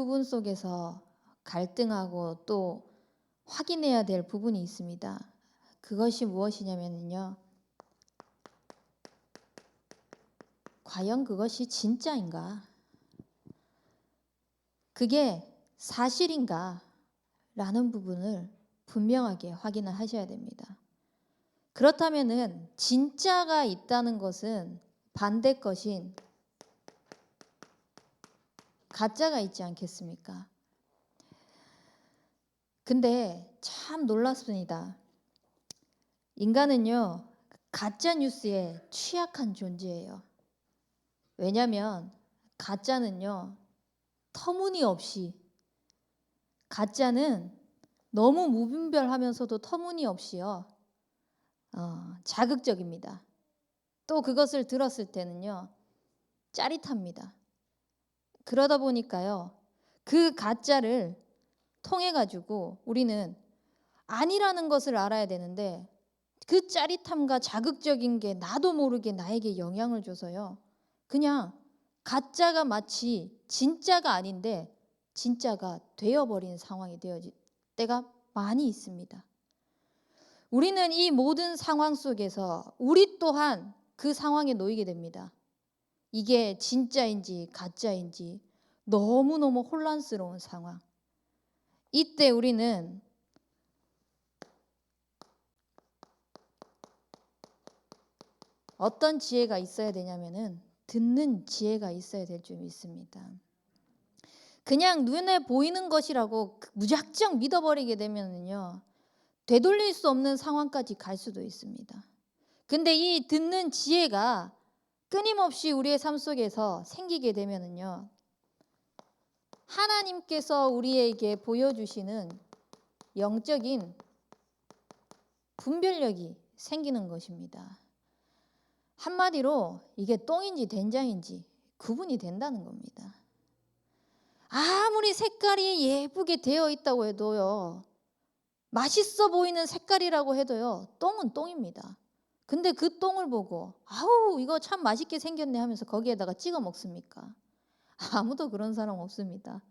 부분 속에서 갈등하고 또 확인해야 될 부분이 있습니다. 그것이 무엇이냐면요. 과연 그것이 진짜인가? 그게 사실인가? 라는 부분을 분명하게 확인을 하셔야 됩니다. 그렇다면은 진짜가 있다는 것은 반대 것인 가짜가 있지 않겠습니까? 근데 참 놀랍습니다. 인간은요, 가짜 뉴스에 취약한 존재예요. 왜냐하면 가짜는요, 터무니없이, 가짜는 너무 무분별하면서도 터무니없이요, 자극적입니다. 또 그것을 들었을 때는요, 짜릿합니다. 그러다 보니까요, 그 가짜를 통해 가지고 우리는 아니라는 것을 알아야 되는데, 그 짜릿함과 자극적인 게 나도 모르게 나에게 영향을 줘서요, 그냥 가짜가 마치 진짜가 아닌데 진짜가 되어버린 상황이 되어질 때가 많이 있습니다. 우리는 이 모든 상황 속에서 우리 또한 그 상황에 놓이게 됩니다. 이게 진짜인지 가짜인지 너무너무 혼란스러운 상황. 이때 우리는 어떤 지혜가 있어야 되냐면은 듣는 지혜가 있어야 될 줄 믿습니다. 그냥 눈에 보이는 것이라고 무작정 믿어버리게 되면은요, 되돌릴 수 없는 상황까지 갈 수도 있습니다. 근데 이 듣는 지혜가 끊임없이 우리의 삶 속에서 생기게 되면은요, 하나님께서 우리에게 보여주시는 영적인 분별력이 생기는 것입니다. 한마디로 이게 똥인지 된장인지 구분이 된다는 겁니다. 아무리 색깔이 예쁘게 되어 있다고 해도요, 맛있어 보이는 색깔이라고 해도요, 똥은 똥입니다. 근데 그 똥을 보고 아우 이거 참 맛있게 생겼네 하면서 거기에다가 찍어 먹습니까? 아무도 그런 사람 없습니다.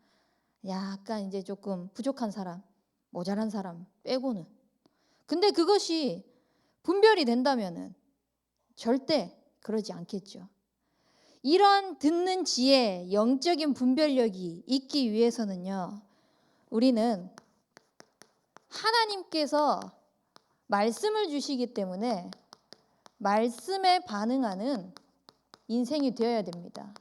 약간 이제 조금 부족한 사람, 모자란 사람 빼고는. 근데 그것이 분별이 된다면은 절대 그러지 않겠죠. 이런 듣는 지혜, 영적인 분별력이 있기 위해서는요, 우리는 하나님께서 말씀을 주시기 때문에 말씀에 반응하는 인생이 되어야 됩니다.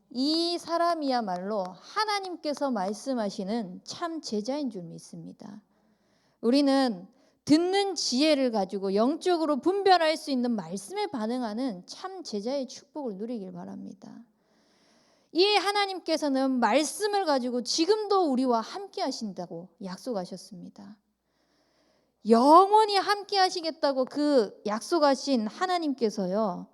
이 사람이야말로 하나님께서 말씀하시는 참 제자인 줄 믿습니다. 우리는 듣는 지혜를 가지고 영적으로 분별할 수 있는 말씀에 반응하는 참 제자의 축복을 누리길 바랍니다. 이 하나님께서는 말씀을 가지고 지금도 우리와 함께 하신다고 약속하셨습니다. 영원히 함께 하시겠다고 그 약속하신 하나님께서요,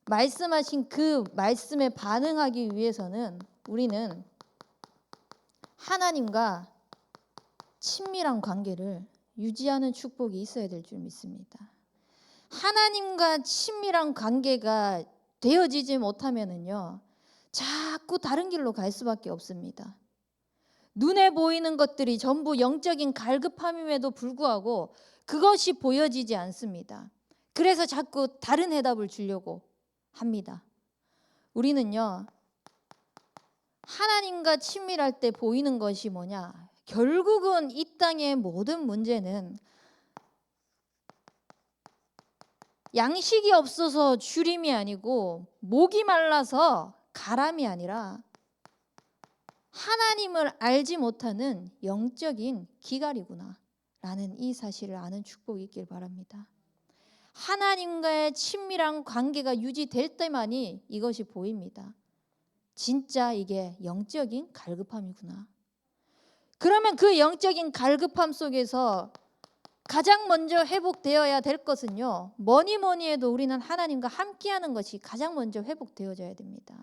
말씀하신 그 말씀에 반응하기 위해서는 우리는 하나님과 친밀한 관계를 유지하는 축복이 있어야 될 줄 믿습니다. 하나님과 친밀한 관계가 되어지지 못하면은요, 자꾸 다른 길로 갈 수밖에 없습니다. 눈에 보이는 것들이 전부 영적인 갈급함임에도 불구하고 그것이 보여지지 않습니다. 그래서 자꾸 다른 해답을 주려고 합니다. 우리는요, 하나님과 친밀할 때 보이는 것이 뭐냐? 결국은 이 땅의 모든 문제는 양식이 없어서 주림이 아니고 목이 말라서 가람이 아니라 하나님을 알지 못하는 영적인 기갈이구나 라는 이 사실을 아는 축복이 있길 바랍니다. 하나님과의 친밀한 관계가 유지될 때만이 이것이 보입니다. 진짜 이게 영적인 갈급함이구나. 그러면 그 영적인 갈급함 속에서 가장 먼저 회복되어야 될 것은요, 뭐니 해도 우리는 하나님과 함께하는 것이 가장 먼저 회복되어져야 됩니다.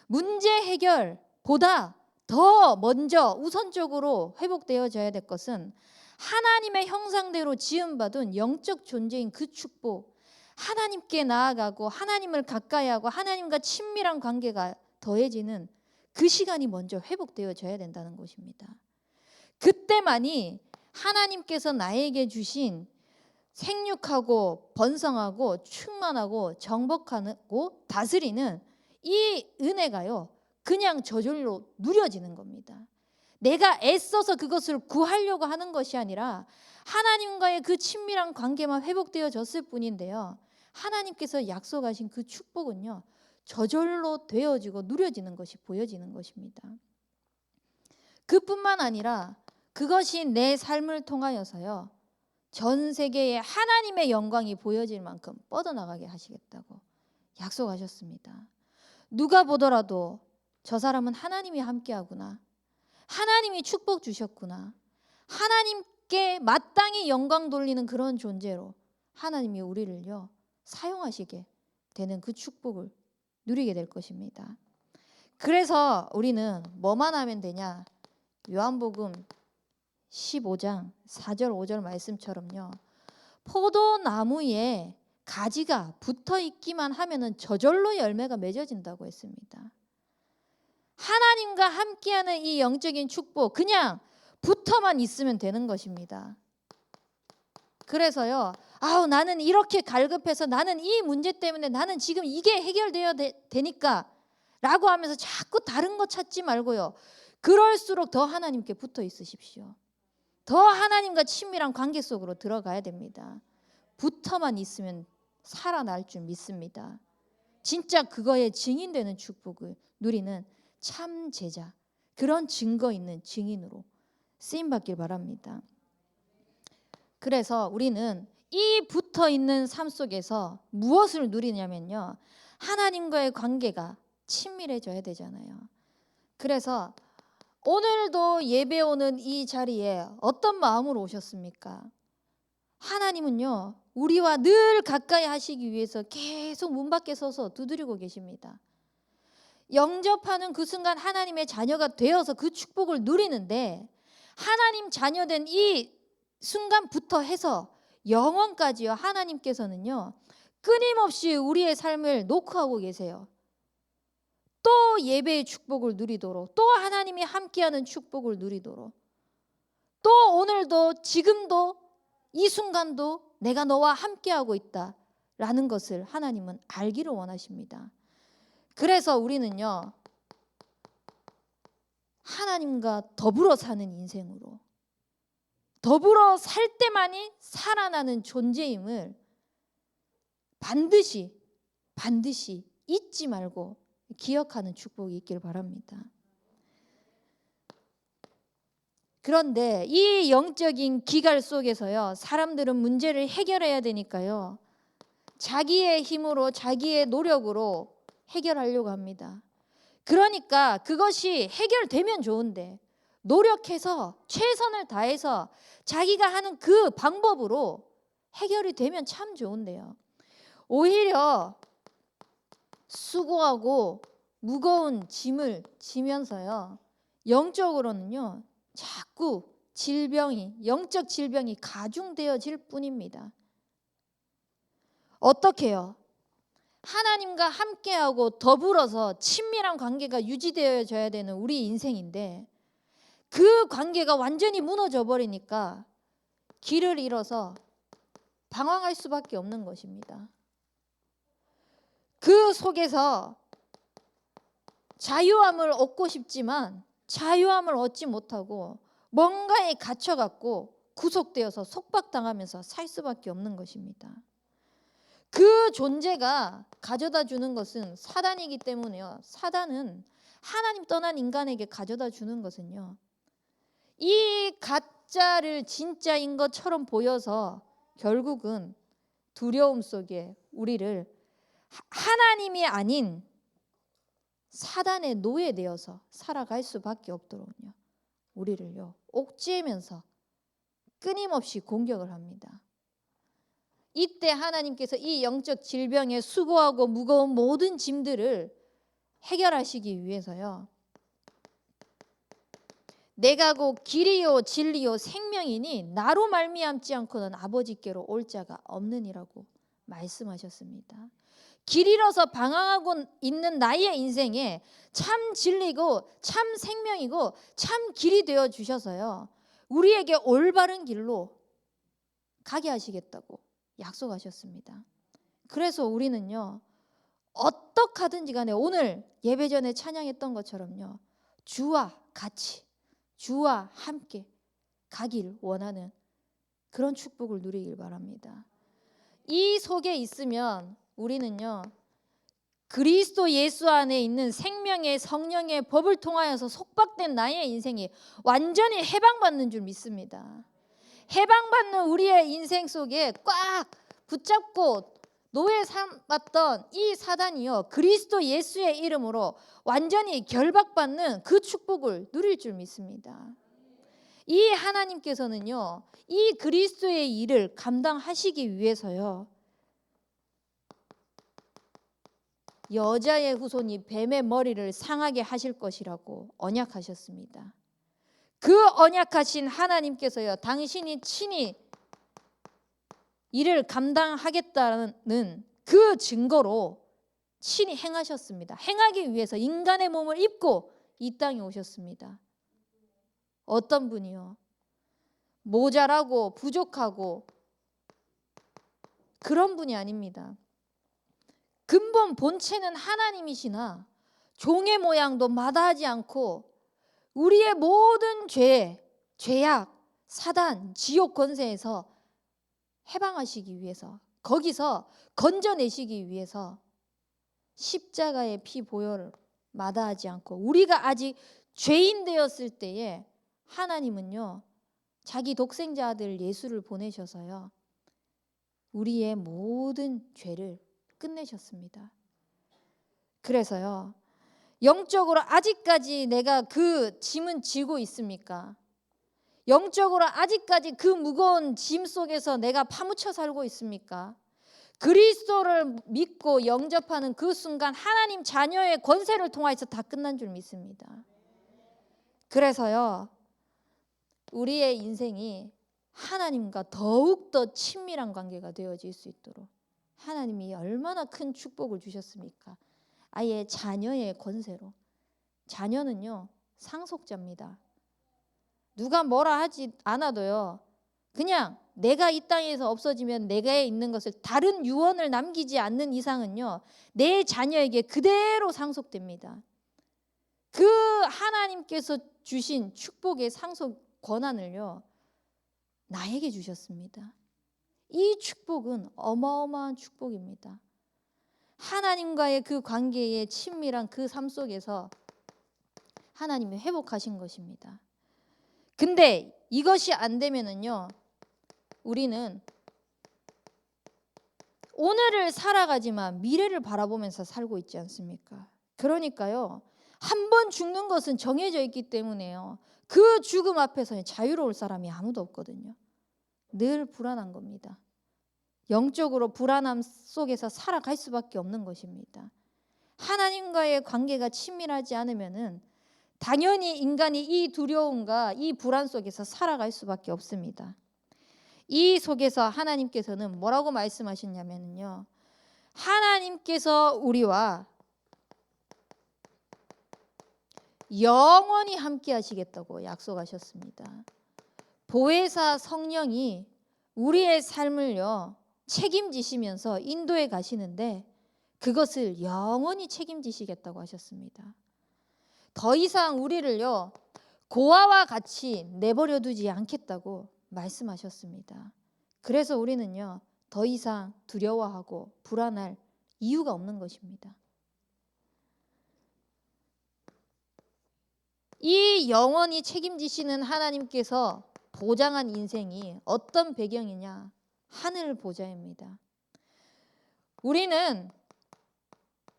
문제 해결보다 더 먼저 우선적으로 회복되어져야 될 것은 하나님의 형상대로 지음받은 영적 존재인 그 축복, 하나님께 나아가고 하나님을 가까이 하고 하나님과 친밀한 관계가 더해지는 그 시간이 먼저 회복되어져야 된다는 것입니다. 그때만이 하나님께서 나에게 주신 생육하고 번성하고 충만하고 정복하고 다스리는 이 은혜가요, 그냥 저절로 누려지는 겁니다. 내가 애써서 그것을 구하려고 하는 것이 아니라 하나님과의 그 친밀한 관계만 회복되어졌을 뿐인데요, 하나님께서 약속하신 그 축복은요, 저절로 되어지고 누려지는 것이 보여지는 것입니다. 그뿐만 아니라 그것이 내 삶을 통하여서요, 전 세계에 하나님의 영광이 보여질 만큼 뻗어나가게 하시겠다고 약속하셨습니다. 누가 보더라도 저 사람은 하나님이 함께하구나, 하나님이 축복 주셨구나, 하나님께 마땅히 영광 돌리는 그런 존재로 하나님이 우리를요 사용하시게 되는 그 축복을 누리게 될 것입니다. 그래서 우리는 뭐만 하면 되냐? 요한복음 15장 4절 5절 말씀처럼요, 포도나무에 가지가 붙어 있기만 하면은 저절로 열매가 맺어진다고 했습니다. 하나님과 함께하는 이 영적인 축복, 그냥 붙어만 있으면 되는 것입니다. 그래서요, 나는 이렇게 갈급해서, 나는 이 문제 때문에, 나는 지금 이게 해결되어야 되니까 라고 하면서 자꾸 다른 거 찾지 말고요, 그럴수록 더 하나님께 붙어 있으십시오. 더 하나님과 친밀한 관계 속으로 들어가야 됩니다. 붙어만 있으면 살아날 줄 믿습니다. 진짜 그거에 증인되는 축복을 누리는 참 제자, 그런 증거 있는 증인으로 쓰임받길 바랍니다. 그래서 우리는 이 붙어있는 삶 속에서 무엇을 누리냐면요, 하나님과의 관계가 친밀해져야 되잖아요. 그래서 오늘도 예배 오는 이 자리에 어떤 마음으로 오셨습니까? 하나님은요, 우리와 늘 가까이 하시기 위해서 계속 문 밖에 서서 두드리고 계십니다. 영접하는 그 순간 하나님의 자녀가 되어서 그 축복을 누리는데, 하나님 자녀된 이 순간부터 해서 영원까지요, 하나님께서는요 끊임없이 우리의 삶을 녹화하고 계세요. 또 예배의 축복을 누리도록, 또 하나님이 함께하는 축복을 누리도록, 또 오늘도 지금도 이 순간도 내가 너와 함께하고 있다라는 것을 하나님은 알기를 원하십니다. 그래서 우리는요, 하나님과 더불어 사는 인생으로, 더불어 살 때만이 살아나는 존재임을 반드시 잊지 말고 기억하는 축복이 있길 바랍니다. 그런데 이 영적인 기갈 속에서요, 사람들은 문제를 해결해야 되니까요, 자기의 힘으로, 자기의 노력으로 해결하려고 합니다. 그러니까 그것이 해결되면 좋은데, 노력해서 최선을 다해서 자기가 하는 그 방법으로 해결이 되면 참 좋은데요, 오히려 수고하고 무거운 짐을 지면서요, 영적으로는요 자꾸 영적 질병이 가중되어질 뿐입니다. 어떻게요? 하나님과 함께하고 더불어서 친밀한 관계가 유지되어져야 되는 우리 인생인데, 그 관계가 완전히 무너져 버리니까 길을 잃어서 방황할 수밖에 없는 것입니다. 그 속에서 자유함을 얻고 싶지만 자유함을 얻지 못하고 뭔가에 갇혀갖고 구속되어서 속박당하면서 살 수밖에 없는 것입니다. 그 존재가 가져다 주는 것은 사단이기 때문에요, 사단은 하나님 떠난 인간에게 가져다 주는 것은요, 이 가짜를 진짜인 것처럼 보여서 결국은 두려움 속에 우리를 하나님이 아닌 사단의 노예되어서 살아갈 수밖에 없도록요, 우리를요 옥죄면서 끊임없이 공격을 합니다. 이때 하나님께서 이 영적 질병에 수고하고 무거운 모든 짐들을 해결하시기 위해서요, 내가 곧 길이요 진리요 생명이니 나로 말미암지 않고는 아버지께로 올 자가 없느니라고 말씀하셨습니다. 길 잃어서 방황하고 있는 나의 인생에 참 진리고 참 생명이고 참 길이 되어 주셔서요, 우리에게 올바른 길로 가게 하시겠다고 약속하셨습니다. 그래서 우리는요, 어떻게 하든지 간에 오늘 예배 전에 찬양했던 것처럼요, 주와 같이, 주와 함께 가길 원하는 그런 축복을 누리길 바랍니다. 이 속에 있으면 우리는요, 그리스도 예수 안에 있는 생명의 성령의 법을 통하여서 속박된 나의 인생이 완전히 해방받는 줄 믿습니다. 해방받는 우리의 인생 속에 꽉 붙잡고 노예 삼았던 이 사단이요, 그리스도 예수의 이름으로 완전히 결박받는 그 축복을 누릴 줄 믿습니다. 이 하나님께서는요, 이 그리스도의 일을 감당하시기 위해서요, 여자의 후손이 뱀의 머리를 상하게 하실 것이라고 언약하셨습니다. 그 언약하신 하나님께서요, 당신이 친히 이를 감당하겠다는 그 증거로 친히 행하셨습니다. 행하기 위해서 인간의 몸을 입고 이 땅에 오셨습니다. 어떤 분이요? 모자라고 부족하고 그런 분이 아닙니다. 근본 본체는 하나님이시나 종의 모양도 마다하지 않고 우리의 모든 죄, 죄악, 사단, 지옥 권세에서 해방하시기 위해서, 거기서 건져내시기 위해서 십자가의 피 보혈을 마다하지 않고, 우리가 아직 죄인 되었을 때에 하나님은요, 자기 독생자 아들 예수를 보내셔서요, 우리의 모든 죄를 끝내셨습니다. 그래서요, 영적으로 아직까지 내가 그 짐은 지고 있습니까? 영적으로 아직까지 그 무거운 짐 속에서 내가 파묻혀 살고 있습니까? 그리스도를 믿고 영접하는 그 순간 하나님 자녀의 권세를 통해서 다 끝난 줄 믿습니다. 그래서요, 우리의 인생이 하나님과 더욱더 친밀한 관계가 되어질 수 있도록 하나님이 얼마나 큰 축복을 주셨습니까? 아예 자녀의 권세로. 자녀는요, 상속자입니다. 누가 뭐라 하지 않아도요, 그냥 내가 이 땅에서 없어지면 내게 있는 것을 다른 유언을 남기지 않는 이상은요, 내 자녀에게 그대로 상속됩니다. 그 하나님께서 주신 축복의 상속 권한을요, 나에게 주셨습니다. 이 축복은 어마어마한 축복입니다. 하나님과의 그 관계의 친밀한 그 삶 속에서 하나님이 회복하신 것입니다. 근데 이것이 안 되면은요, 우리는 오늘을 살아가지만 미래를 바라보면서 살고 있지 않습니까? 그러니까요, 한 번 죽는 것은 정해져 있기 때문에요, 그 죽음 앞에서 자유로울 사람이 아무도 없거든요. 늘 불안한 겁니다. 영적으로 불안함 속에서 살아갈 수밖에 없는 것입니다. 하나님과의 관계가 친밀하지 않으면은 당연히 인간이 이 두려움과 이 불안 속에서 살아갈 수밖에 없습니다. 이 속에서 하나님께서는 뭐라고 말씀하셨냐면요, 하나님께서 우리와 영원히 함께 하시겠다고 약속하셨습니다. 보혜사 성령이 우리의 삶을요, 책임지시면서 인도해 가시는데 그것을 영원히 책임지시겠다고 하셨습니다. 더 이상 우리를요, 고아와 같이 내버려 두지 않겠다고 말씀하셨습니다. 그래서 우리는요, 더 이상 두려워하고 불안할 이유가 없는 것입니다. 이 영원히 책임지시는 하나님께서 보장한 인생이 어떤 배경이냐? 하늘 보좌입니다. 우리는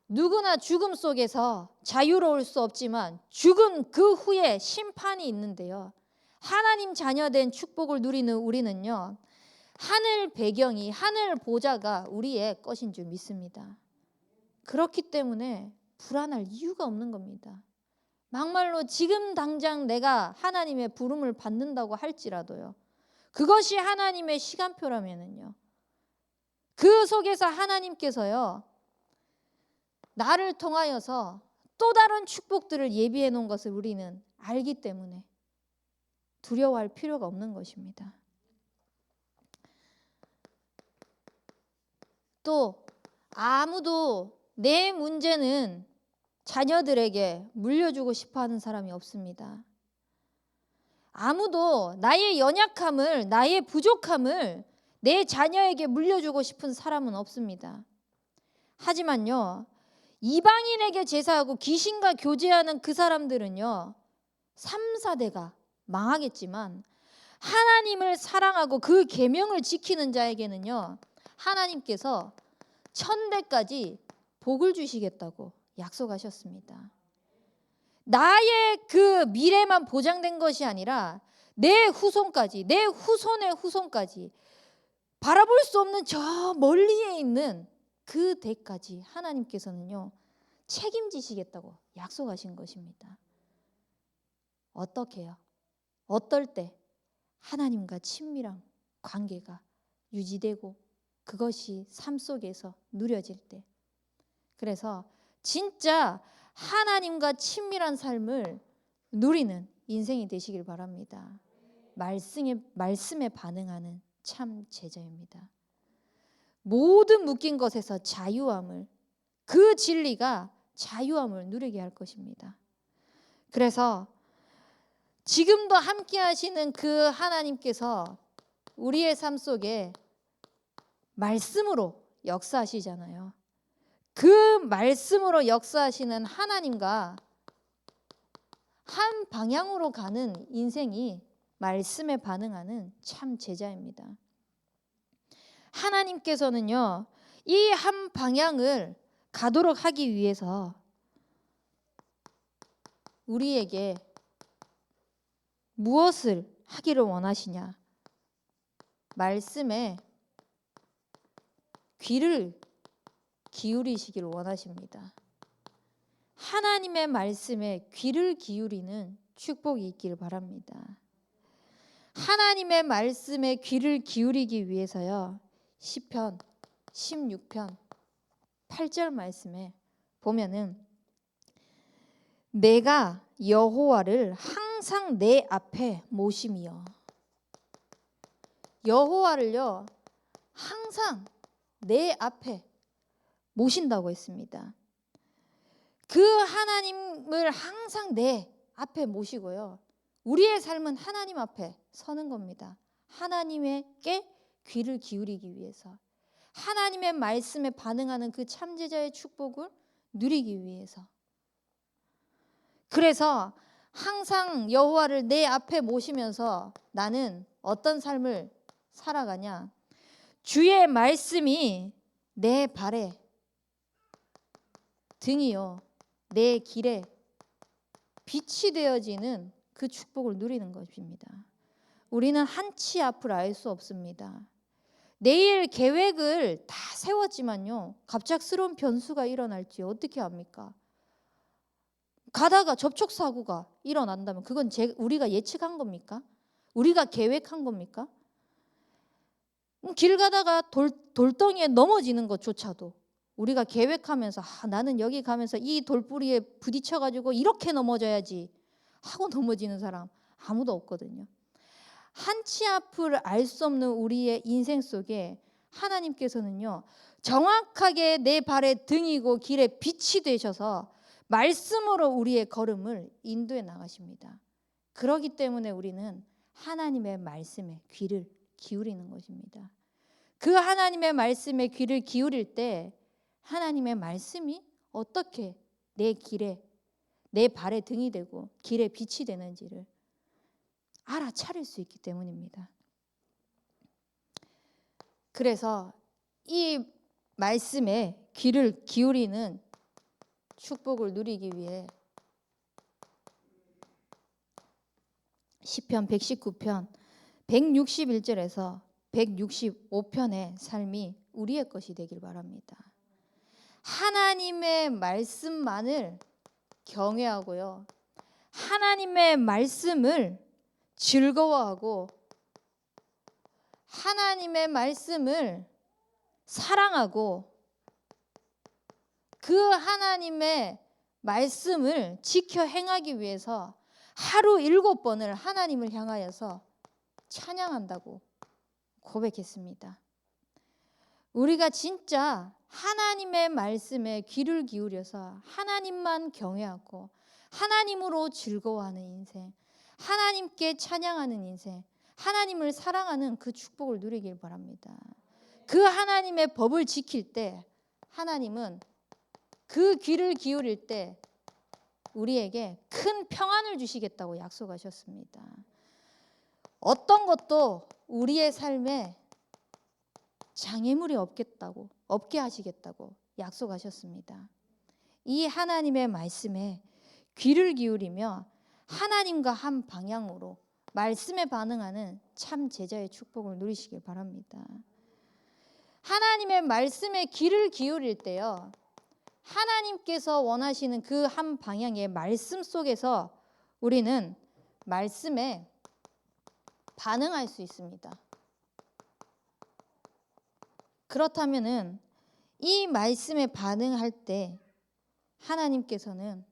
누구나 죽음 속에서 자유로울 수 없지만 죽은 그 후에 심판이 있는데요, 하나님 자녀된 축복을 누리는 우리는요, 하늘 배경이, 하늘 보좌가 우리의 것인 줄 믿습니다. 그렇기 때문에 불안할 이유가 없는 겁니다. 막말로 지금 당장 내가 하나님의 부름을 받는다고 할지라도요, 그것이 하나님의 시간표라면은요, 그 속에서 하나님께서요, 나를 통하여서 또 다른 축복들을 예비해 놓은 것을 우리는 알기 때문에 두려워할 필요가 없는 것입니다. 또 아무도 내 문제는 자녀들에게 물려주고 싶어 하는 사람이 없습니다. 아무도 나의 연약함을, 나의 부족함을 내 자녀에게 물려주고 싶은 사람은 없습니다. 하지만요, 이방인에게 제사하고 귀신과 교제하는 그 사람들은요, 3, 4대가 망하겠지만 하나님을 사랑하고 그 계명을 지키는 자에게는요, 하나님께서 1000대까지 복을 주시겠다고 약속하셨습니다. 나의 그 미래만 보장된 것이 아니라 내 후손까지, 내 후손의 후손까지 바라볼 수 없는 저 멀리에 있는 그 대까지 하나님께서는요, 책임지시겠다고 약속하신 것입니다. 어떻게요? 어떨 때 하나님과 친밀한 관계가 유지되고 그것이 삶 속에서 누려질 때. 그래서 진짜 하나님과 친밀한 삶을 누리는 인생이 되시길 바랍니다. 말씀에 반응하는 참 제자입니다. 모든 묶인 것에서 자유함을, 그 진리가 자유함을 누리게 할 것입니다. 그래서 지금도 함께 하시는 그 하나님께서 우리의 삶 속에 말씀으로 역사하시잖아요. 그 말씀으로 역사하시는 하나님과 한 방향으로 가는 인생이 말씀에 반응하는 참 제자입니다. 하나님께서는요, 이 한 방향을 가도록 하기 위해서 우리에게 무엇을 하기를 원하시냐? 말씀에 귀를 기울이시기를 원하십니다. 하나님의 말씀에 귀를 기울이는 축복이 있기를 바랍니다. 하나님의 말씀에 귀를 기울이기 위해서요, 시편 16편 8절 말씀에 보면은 내가 여호와를 항상 내 앞에 모심이여. 여호와를요, 항상 내 앞에 모신다고 했습니다. 그 하나님을 항상 내 앞에 모시고요, 우리의 삶은 하나님 앞에 서는 겁니다. 하나님께 귀를 기울이기 위해서, 하나님의 말씀에 반응하는 그 참제자의 축복을 누리기 위해서. 그래서 항상 여호와를 내 앞에 모시면서 나는 어떤 삶을 살아가냐? 주의 말씀이 내 발에 등이요, 내 길에 빛이 되어지는 그 축복을 누리는 것입니다. 우리는 한치 앞을 알 수 없습니다. 내일 계획을 다 세웠지만요, 갑작스러운 변수가 일어날지 어떻게 합니까? 가다가 접촉사고가 일어난다면 그건 우리가 예측한 겁니까? 우리가 계획한 겁니까? 길 가다가 돌덩이에 넘어지는 것조차도 우리가 계획하면서 나는 여기 가면서 이 돌뿌리에 부딪혀가지고 이렇게 넘어져야지 하고 넘어지는 사람 아무도 없거든요. 한치 앞을 알 수 없는 우리의 인생 속에 하나님께서는요, 정확하게 내 발의 등이고 길에 빛이 되셔서 말씀으로 우리의 걸음을 인도해 나가십니다. 그렇기 때문에 우리는 하나님의 말씀에 귀를 기울이는 것입니다. 그 하나님의 말씀에 귀를 기울일 때 하나님의 말씀이 어떻게 내 길에, 내 발의 등이 되고 길에 빛이 되는지를 알아차릴 수 있기 때문입니다. 그래서 이 말씀에 귀를 기울이는 축복을 누리기 위해 시편 119편 161절에서 165편의 삶이 우리의 것이 되길 바랍니다. 하나님의 말씀만을 경외하고요, 하나님의 말씀을 즐거워하고 하나님의 말씀을 사랑하고 그 하나님의 말씀을 지켜 행하기 위해서 하루 7번을 하나님을 향하여서 찬양한다고 고백했습니다. 우리가 진짜 하나님의 말씀에 귀를 기울여서 하나님만 경외하고 하나님으로 즐거워하는 인생, 하나님께 찬양하는 인생, 하나님을 사랑하는 그 축복을 누리길 바랍니다. 그 하나님의 법을 지킬 때 하나님은 그 귀를 기울일 때 우리에게 큰 평안을 주시겠다고 약속하셨습니다. 어떤 것도 우리의 삶에 장애물이 없게 하시겠다고 약속하셨습니다. 이 하나님의 말씀에 귀를 기울이며 하나님과 한 방향으로 말씀에 반응하는 참 제자의 축복을 누리시길 바랍니다. 하나님의 말씀에 귀를 기울일 때요, 하나님께서 원하시는 그 한 방향의 말씀 속에서 우리는 말씀에 반응할 수 있습니다. 그렇다면은 이 말씀에 반응할 때 하나님께서는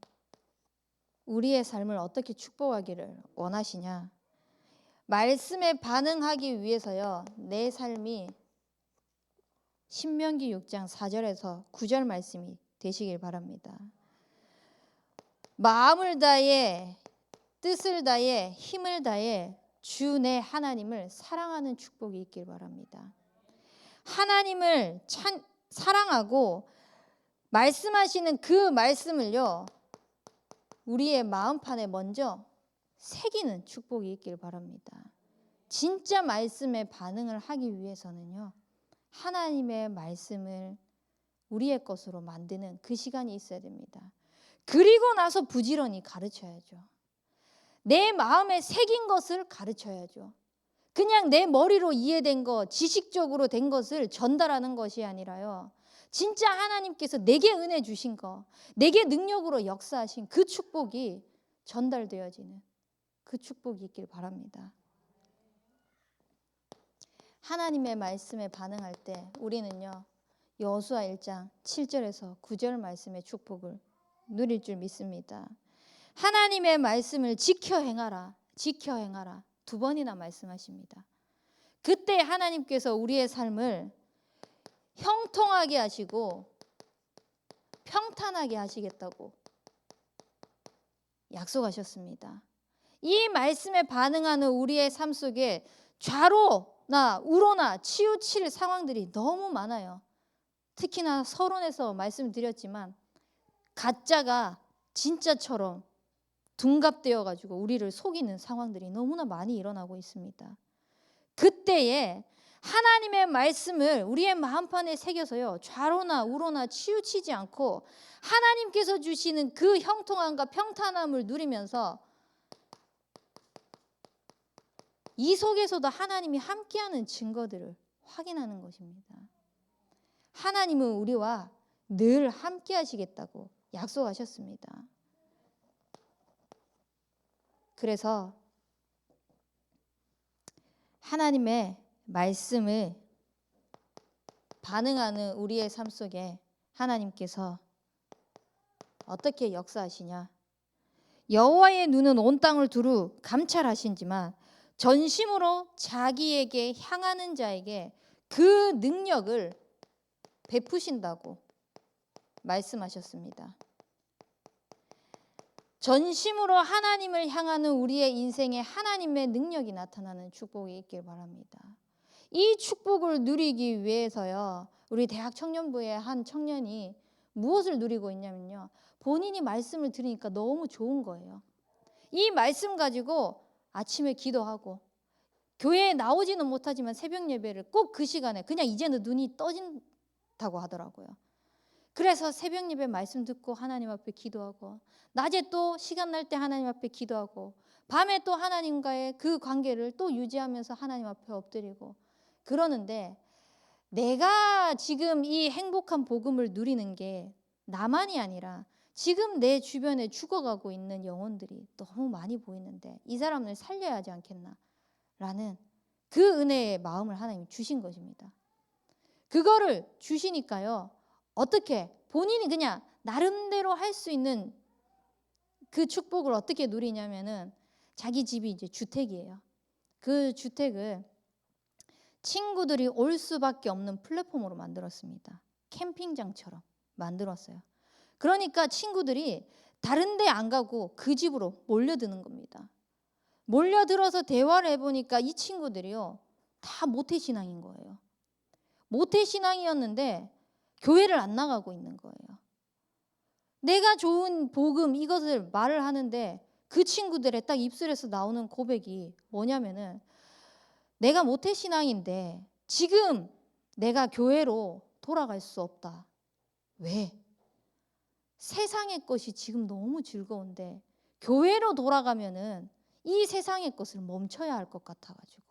우리의 삶을 어떻게 축복하기를 원하시냐? 말씀에 반응하기 위해서요, 내 삶이 신명기 6장 4절에서 9절 말씀이 되시길 바랍니다. 마음을 다해 뜻을 다해 힘을 다해 주 내 하나님을 사랑하는 축복이 있길 바랍니다. 하나님을 사랑하고 말씀하시는 그 말씀을요, 우리의 마음판에 먼저 새기는 축복이 있길 바랍니다. 진짜 말씀에 반응을 하기 위해서는요, 하나님의 말씀을 우리의 것으로 만드는 그 시간이 있어야 됩니다. 그리고 나서 부지런히 가르쳐야죠. 내 마음에 새긴 것을 가르쳐야죠. 그냥 내 머리로 이해된 것, 지식적으로 된 것을 전달하는 것이 아니라요, 진짜 하나님께서 내게 은혜 주신 것, 내게 능력으로 역사하신 그 축복이 전달되어지는 그 축복이 있길 바랍니다. 하나님의 말씀에 반응할 때 우리는요, 여호수아 1장 7절에서 9절 말씀의 축복을 누릴 줄 믿습니다. 하나님의 말씀을 지켜 행하라, 지켜 행하라 2번이나 말씀하십니다. 그때 하나님께서 우리의 삶을 형통하게 하시고 평탄하게 하시겠다고 약속하셨습니다. 이 말씀에 반응하는 우리의 삶 속에 좌로나 우로나 치우칠 상황들이 너무 많아요. 특히나 서론에서 말씀드렸지만 가짜가 진짜처럼 둔갑되어 가지고 우리를 속이는 상황들이 너무나 많이 일어나고 있습니다. 그때에 하나님의 말씀을 우리의 마음판에 새겨서요, 좌로나 우로나 치우치지 않고 하나님께서 주시는 그 형통함과 평탄함을 누리면서 이 속에서도 하나님이 함께하는 증거들을 확인하는 것입니다. 하나님은 우리와 늘 함께 하시겠다고 약속하셨습니다. 그래서 하나님의 말씀을 반응하는 우리의 삶 속에 하나님께서 어떻게 역사하시냐? 여호와의 눈은 온 땅을 두루 감찰하신지만 전심으로 자기에게 향하는 자에게 그 능력을 베푸신다고 말씀하셨습니다. 전심으로 하나님을 향하는 우리의 인생에 하나님의 능력이 나타나는 축복이 있길 바랍니다. 이 축복을 누리기 위해서요, 우리 대학 청년부의 한 청년이 무엇을 누리고 있냐면요, 본인이 말씀을 들으니까 너무 좋은 거예요. 이 말씀 가지고 아침에 기도하고 교회에 나오지는 못하지만 새벽 예배를 꼭 그 시간에 그냥 이제는 눈이 떠진다고 하더라고요. 그래서 새벽 예배 말씀 듣고 하나님 앞에 기도하고, 낮에 또 시간 날 때 하나님 앞에 기도하고, 밤에 또 하나님과의 그 관계를 또 유지하면서 하나님 앞에 엎드리고 그러는데, 내가 지금 이 행복한 복음을 누리는 게 나만이 아니라 지금 내 주변에 죽어가고 있는 영혼들이 너무 많이 보이는데 이 사람을 살려야 하지 않겠나 라는 그 은혜의 마음을 하나님이 주신 것입니다. 그거를 주시니까요, 어떻게 본인이 그냥 나름대로 할 수 있는 그 축복을 어떻게 누리냐면은 자기 집이 이제 주택이에요. 그 주택을 친구들이 올 수밖에 없는 플랫폼으로 만들었습니다. 캠핑장처럼 만들었어요. 그러니까 친구들이 다른 데 안 가고 그 집으로 몰려드는 겁니다. 몰려들어서 대화를 해보니까 이 친구들이요, 다 모태신앙인 거예요. 모태신앙이었는데 교회를 안 나가고 있는 거예요. 내가 좋은 복음 이것을 말을 하는데 그 친구들의 딱 입술에서 나오는 고백이 뭐냐면은, 내가 모태신앙인데 지금 내가 교회로 돌아갈 수 없다. 왜? 세상의 것이 지금 너무 즐거운데 교회로 돌아가면은 이 세상의 것을 멈춰야 할 것 같아가지고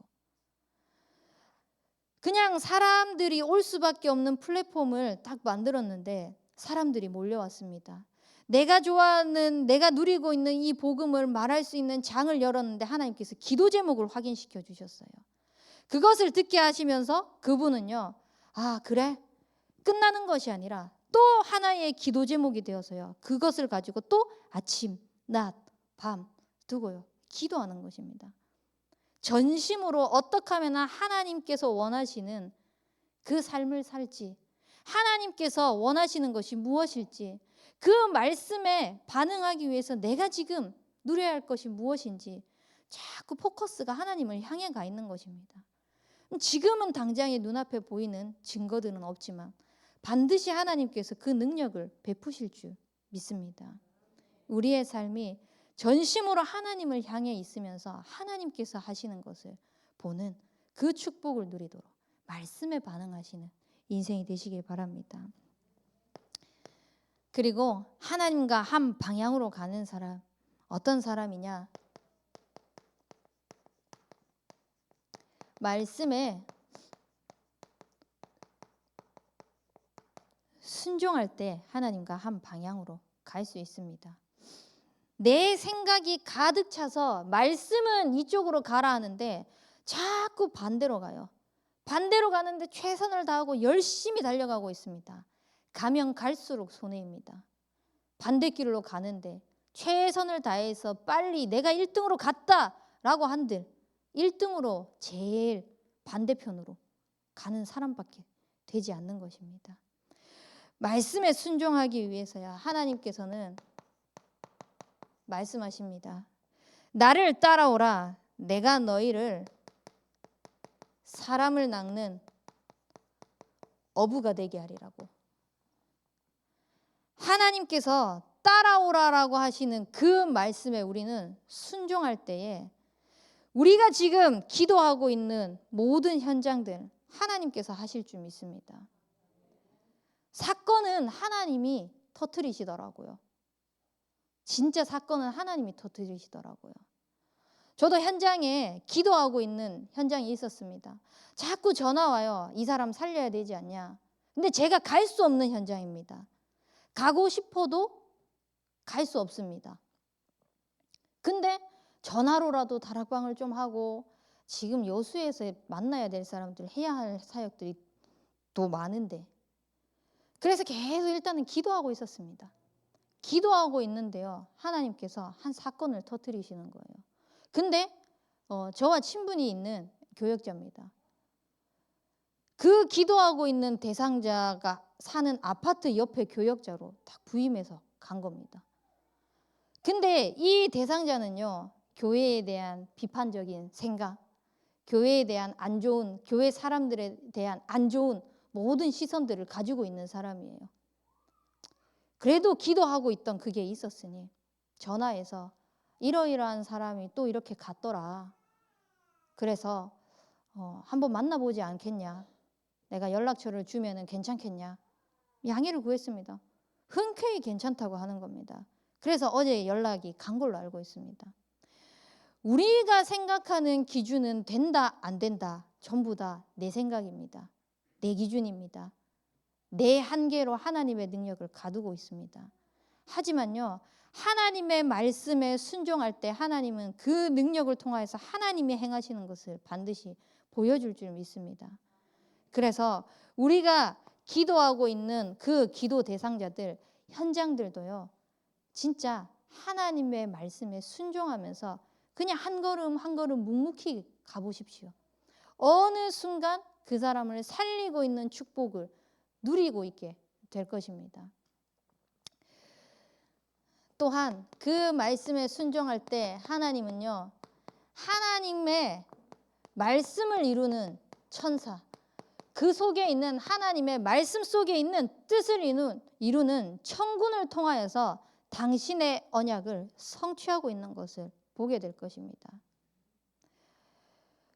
그냥 사람들이 올 수밖에 없는 플랫폼을 딱 만들었는데 사람들이 몰려왔습니다. 내가 좋아하는, 내가 누리고 있는 이 복음을 말할 수 있는 장을 열었는데 하나님께서 기도 제목을 확인시켜 주셨어요. 그것을 듣게 하시면서 그분은요, 아 그래? 끝나는 것이 아니라 또 하나의 기도 제목이 되어서요, 그것을 가지고 또 아침, 낮, 밤 두고요 기도하는 것입니다. 전심으로 어떻게 하면 하나님께서 원하시는 그 삶을 살지, 하나님께서 원하시는 것이 무엇일지, 그 말씀에 반응하기 위해서 내가 지금 누려야 할 것이 무엇인지 자꾸 포커스가 하나님을 향해 가 있는 것입니다. 지금은 당장에 눈앞에 보이는 증거들은 없지만 반드시 하나님께서 그 능력을 베푸실 줄 믿습니다. 우리의 삶이 전심으로 하나님을 향해 있으면서 하나님께서 하시는 것을 보는 그 축복을 누리도록 말씀에 반응하시는 인생이 되시길 바랍니다. 그리고 하나님과 한 방향으로 가는 사람, 어떤 사람이냐? 말씀에 순종할 때 하나님과 한 방향으로 갈 수 있습니다. 내 생각이 가득 차서 말씀은 이쪽으로 가라 하는데 자꾸 반대로 가요. 반대로 가는데 최선을 다하고 열심히 달려가고 있습니다. 가면 갈수록 손해입니다. 반대길로 가는데 최선을 다해서 빨리 내가 1등으로 갔다라고 한들 1등으로 제일 반대편으로 가는 사람밖에 되지 않는 것입니다. 말씀에 순종하기 위해서야 하나님께서는 말씀하십니다. 나를 따라오라. 내가 너희를 사람을 낚는 어부가 되게 하리라고. 하나님께서 따라오라라고 하시는 그 말씀에 우리는 순종할 때에 우리가 지금 기도하고 있는 모든 현장들 하나님께서 하실 줄 믿습니다. 사건은 하나님이 터뜨리시더라고요. 진짜 사건은 하나님이 터뜨리시더라고요. 저도 현장에 기도하고 있는 현장이 있었습니다. 자꾸 전화 와요. 이 사람 살려야 되지 않냐. 근데 제가 갈 수 없는 현장입니다. 가고 싶어도 갈 수 없습니다. 근데 전화로라도 다락방을 좀 하고 지금 여수에서 만나야 될 사람들, 해야 할 사역들이 또 많은데 그래서 계속 일단은 기도하고 있었습니다. 기도하고 있는데요, 하나님께서 한 사건을 터뜨리시는 거예요. 근데 저와 친분이 있는 교역자입니다. 그 기도하고 있는 대상자가 사는 아파트 옆에 교역자로 딱 부임해서 간 겁니다. 근데 이 대상자는요, 교회에 대한 비판적인 생각, 교회에 대한 안 좋은, 교회 사람들에 대한 안 좋은 모든 시선들을 가지고 있는 사람이에요. 그래도 기도하고 있던 그게 있었으니 전화해서 이러이러한 사람이 또 이렇게 갔더라. 그래서 한번 만나보지 않겠냐. 내가 연락처를 주면은 괜찮겠냐. 양해를 구했습니다. 흔쾌히 괜찮다고 하는 겁니다. 그래서 어제 연락이 간 걸로 알고 있습니다. 우리가 생각하는 기준은 된다 안 된다 전부 다 내 생각입니다. 내 기준입니다. 내 한계로 하나님의 능력을 가두고 있습니다. 하지만요, 하나님의 말씀에 순종할 때 하나님은 그 능력을 통하여서 하나님이 행하시는 것을 반드시 보여줄 줄 믿습니다. 그래서 우리가 기도하고 있는 그 기도 대상자들, 현장들도요, 진짜 하나님의 말씀에 순종하면서 그냥 한 걸음 한 걸음 묵묵히 가보십시오. 어느 순간 그 사람을 살리고 있는 축복을 누리고 있게 될 것입니다. 또한 그 말씀에 순종할 때 하나님은요, 하나님의 말씀을 이루는 천사, 그 속에 있는 하나님의 말씀 속에 있는 뜻을 이루는 천군을 통하여서 당신의 언약을 성취하고 있는 것을 보게 될 것입니다.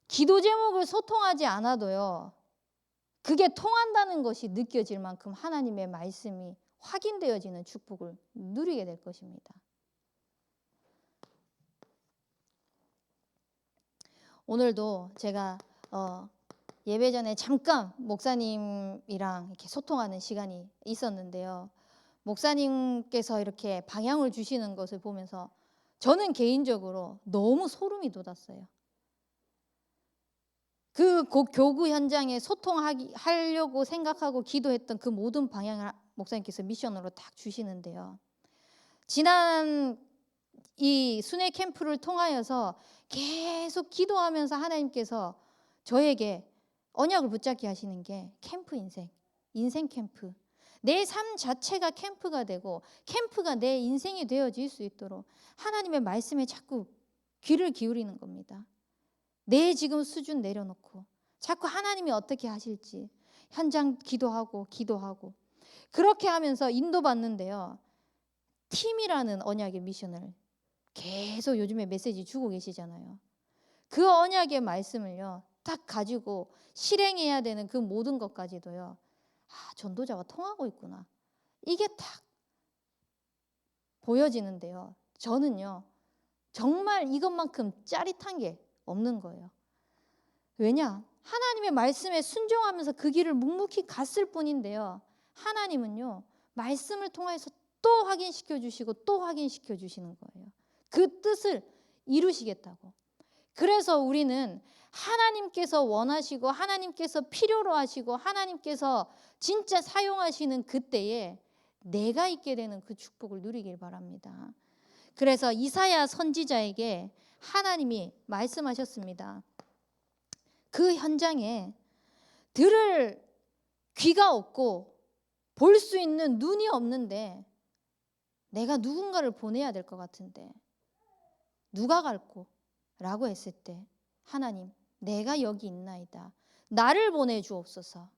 기도 제목을 소통하지 않아도요, 그게 통한다는 것이 느껴질 만큼 하나님의 말씀이 확인되어지는 축복을 누리게 될 것입니다. 오늘도 제가 예배 전에 잠깐 목사님이랑 이렇게 소통하는 시간이 있었는데요. 목사님께서 이렇게 방향을 주시는 것을 보면서 저는 개인적으로 너무 소름이 돋았어요. 그 교구 현장에 소통하려고 생각하고 기도했던 그 모든 방향을 목사님께서 미션으로 딱 주시는데요. 지난 이 순회 캠프를 통하여서 계속 기도하면서 하나님께서 저에게 언약을 붙잡게 하시는 게 캠프 인생 캠프. 내 삶 자체가 캠프가 되고 캠프가 내 인생이 되어질 수 있도록 하나님의 말씀에 자꾸 귀를 기울이는 겁니다. 내 지금 수준 내려놓고 자꾸 하나님이 어떻게 하실지 현장 기도하고 그렇게 하면서 인도받는데요. 팀이라는 언약의 미션을 계속 요즘에 메시지 주고 계시잖아요. 그 언약의 말씀을요, 딱 가지고 실행해야 되는 그 모든 것까지도요, 전도자와 통하고 있구나, 이게 딱 보여지는데요. 저는요, 정말 이것만큼 짜릿한 게 없는 거예요. 왜냐? 하나님의 말씀에 순종하면서 그 길을 묵묵히 갔을 뿐인데요, 하나님은요, 말씀을 통해서 또 확인시켜 주시고 또 확인시켜 주시는 거예요. 그 뜻을 이루시겠다고. 그래서 우리는 하나님께서 원하시고 하나님께서 필요로 하시고 하나님께서 진짜 사용하시는 그때에 내가 있게 되는 그 축복을 누리길 바랍니다. 그래서 이사야 선지자에게 하나님이 말씀하셨습니다. 그 현장에 들을 귀가 없고 볼 수 있는 눈이 없는데 내가 누군가를 보내야 될 것 같은데 누가 갈꼬? 라고 했을 때 하나님, 내가 여기 있나이다, 나를 보내주옵소서.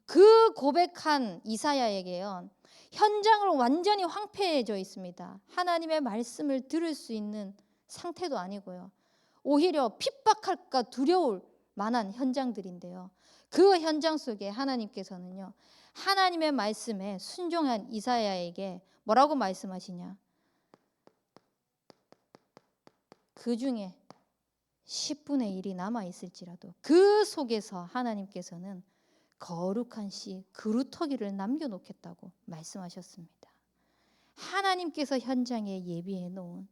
그 고백한 이사야에게요, 현장을 완전히 황폐해져 있습니다. 하나님의 말씀을 들을 수 있는 상태도 아니고요, 오히려 핍박할까 두려울 만한 현장들인데요, 그 현장 속에 하나님께서는요, 하나님의 말씀에 순종한 이사야에게 뭐라고 말씀하시냐? 그 중에 10분의 1이 남아있을지라도 그 속에서 하나님께서는 거룩한 씨 그루터기를 남겨놓겠다고 말씀하셨습니다. 하나님께서 현장에 예비해 놓은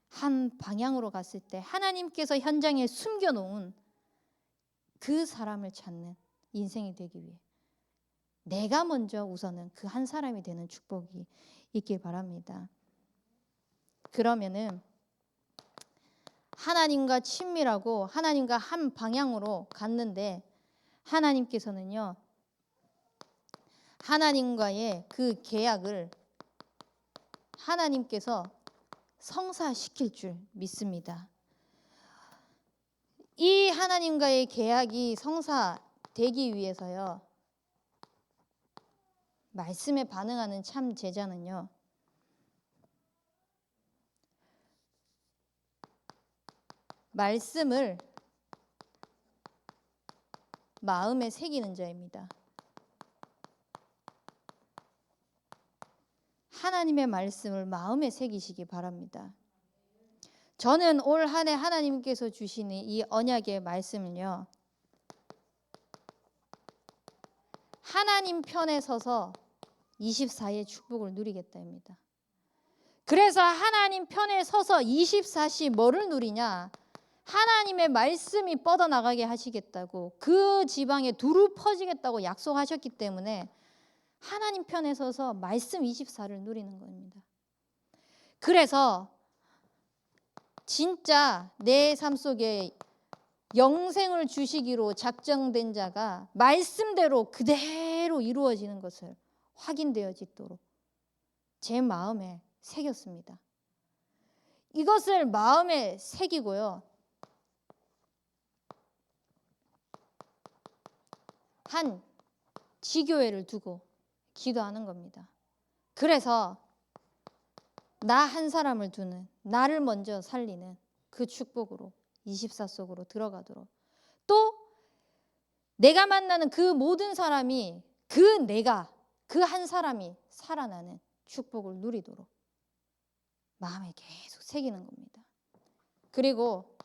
한 방향으로 갔을 때 하나님께서 현장에 숨겨놓은 그 사람을 찾는 인생이 되기 위해 내가 먼저 우선은 그 한 사람이 되는 축복이 있길 바랍니다. 그러면은 하나님과 친밀하고 하나님과 한 방향으로 갔는데 하나님께서는요, 하나님과의 그 계약을 하나님께서 성사시킬 줄 믿습니다. 이 하나님과의 계약이 성사되기 위해서요, 말씀에 반응하는 참 제자는요, 말씀을 마음에 새기는 자입니다. 하나님의 말씀을 마음에 새기시기 바랍니다. 저는 올 한 해 하나님께서 주시는 이 언약의 말씀을요, 하나님 편에 서서 24의 축복을 누리겠다입니다. 그래서 하나님 편에 서서 24시 뭐를 누리냐? 하나님의 말씀이 뻗어나가게 하시겠다고, 그 지방에 두루 퍼지겠다고 약속하셨기 때문에 하나님 편에 서서 말씀 24를 누리는 겁니다. 그래서 진짜 내 삶 속에 영생을 주시기로 작정된 자가 말씀대로 그대로 이루어지는 것을 확인되어지도록 제 마음에 새겼습니다. 이것을 마음에 새기고요, 한 지교회를 두고 기도하는 겁니다. 그래서 나 한 사람을 두는, 나를 먼저 살리는 그 축복으로 24 속으로 들어가도록, 또 내가 만나는 그 모든 사람이 그 한 사람이 살아나는 축복을 누리도록 마음에 계속 새기는 겁니다. 그리고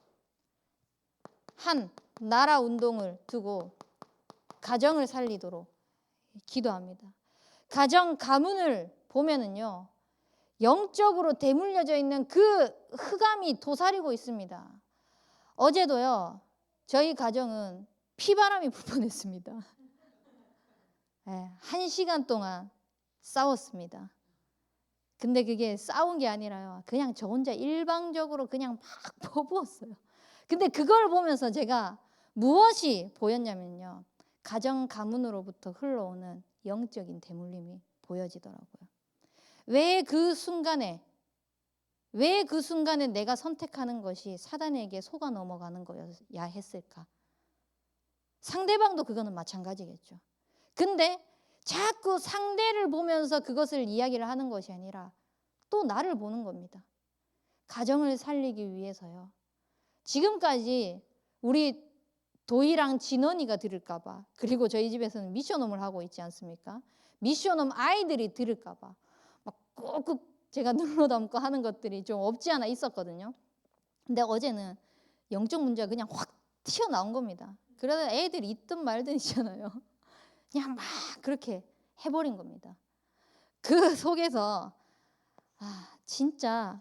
한 나라 운동을 두고 가정을 살리도록 기도합니다. 가정 가문을 보면은요, 영적으로 대물려져 있는 그 흑암이 도사리고 있습니다. 어제도요, 저희 가정은 피바람이 불 뻔했습니다. 1시간 동안 싸웠습니다. 근데 그게 싸운 게 아니라요, 그냥 저 혼자 일방적으로 그냥 막 퍼부었어요. 근데 그걸 보면서 제가 무엇이 보였냐면요, 가정 가문으로부터 흘러오는 영적인 대물림이 보여지더라고요. 왜 그 순간에 내가 선택하는 것이 사단에게 속아 넘어가는 거야 했을까? 상대방도 그거는 마찬가지겠죠. 근데 자꾸 상대를 보면서 그것을 이야기를 하는 것이 아니라 또 나를 보는 겁니다. 가정을 살리기 위해서요, 지금까지 우리 도희랑 진원이가 들을까 봐, 그리고 저희 집에서는 미션홈을 하고 있지 않습니까? 미션홈 아이들이 들을까 봐 막 꾹꾹 제가 눌러 담고 하는 것들이 좀 없지 않아 있었거든요. 근데 어제는 영적 문제가 그냥 확 튀어나온 겁니다. 그러다 애들이 있든 말든 있잖아요. 그냥 막 그렇게 해버린 겁니다. 그 속에서 진짜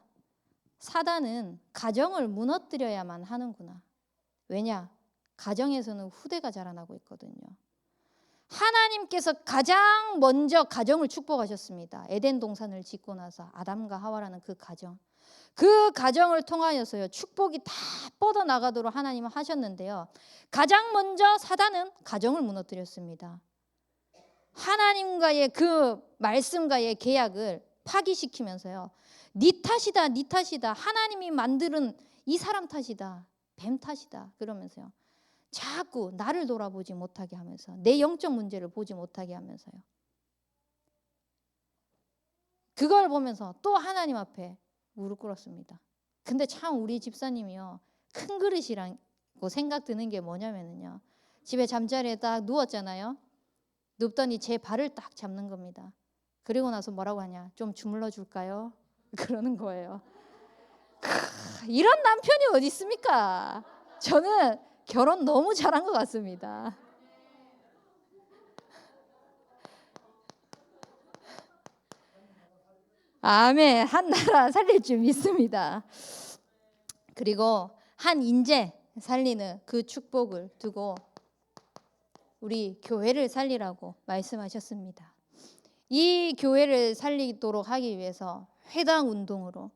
사단은 가정을 무너뜨려야만 하는구나. 왜냐? 가정에서는 후대가 자라나고 있거든요. 하나님께서 가장 먼저 가정을 축복하셨습니다. 에덴 동산을 짓고 나서 아담과 하와라는 그 가정을 통하여서요, 축복이 다 뻗어나가도록 하나님은 하셨는데요, 가장 먼저 사단은 가정을 무너뜨렸습니다. 하나님과의 그 말씀과의 계약을 파기시키면서요, 네 탓이다, 하나님이 만드는 이 사람 탓이다, 뱀 탓이다 그러면서요, 자꾸 나를 돌아보지 못하게 하면서 내 영적 문제를 보지 못하게 하면서요, 그걸 보면서 또 하나님 앞에 무릎 꿇었습니다. 근데 참 우리 집사님이요, 큰 그릇이라고 생각 드는 게 뭐냐면요, 집에 잠자리에 딱 누웠잖아요. 눕더니 제 발을 딱 잡는 겁니다. 그리고 나서 뭐라고 하냐, 좀 주물러 줄까요? 그러는 거예요. 이런 남편이 어디 있습니까? 저는 결혼 너무 잘한 것 같습니다. 아멘. 한 나라 살릴 줄 믿습니다. 그리고 한 인재 살리는 그 축복을 두고 우리 교회를 살리라고 말씀하셨습니다. 이 교회를 살리도록 하기 위해서 회당 운동으로